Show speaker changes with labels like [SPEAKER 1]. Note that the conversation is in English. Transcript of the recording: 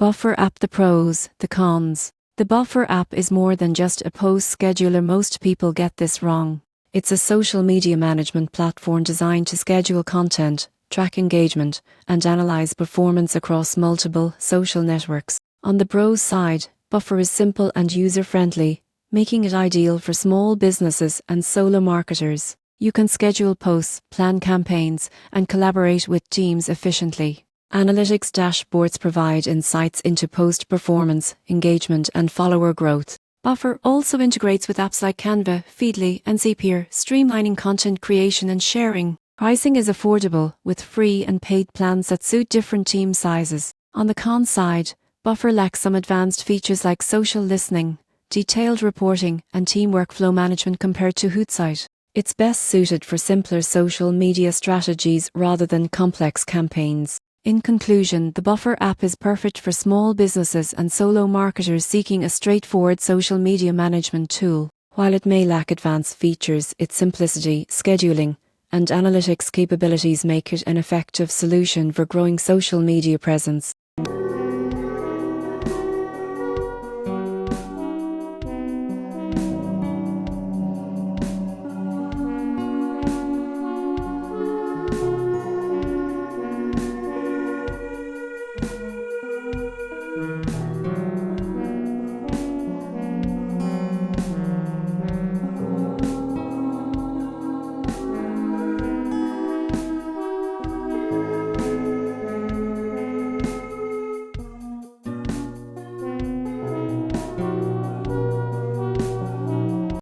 [SPEAKER 1] Buffer app: the pros, the cons. The Buffer app is more than just a post scheduler. Most people get this wrong. It's a social media management platform designed to schedule content, track engagement, and analyze performance across multiple social networks. On the pros side, Buffer is simple and user-friendly, making it ideal for small businesses and solo marketers. You can schedule posts, plan campaigns, and collaborate with teams efficiently. Analytics dashboards provide insights into post performance, engagement, and follower growth. Buffer also integrates with apps like Canva, Feedly, and Zapier, streamlining content creation and sharing. Pricing is affordable, with free and paid plans that suit different team sizes. On the con side, Buffer lacks some advanced features like social listening, detailed reporting, and team workflow management compared to Hootsuite. It's best suited for simpler social media strategies rather than complex campaigns. In conclusion, the Buffer app is perfect for small businesses and solo marketers seeking a straightforward social media management tool. While it may lack advanced features, its simplicity, scheduling, and analytics capabilities make it an effective solution for growing social media presence.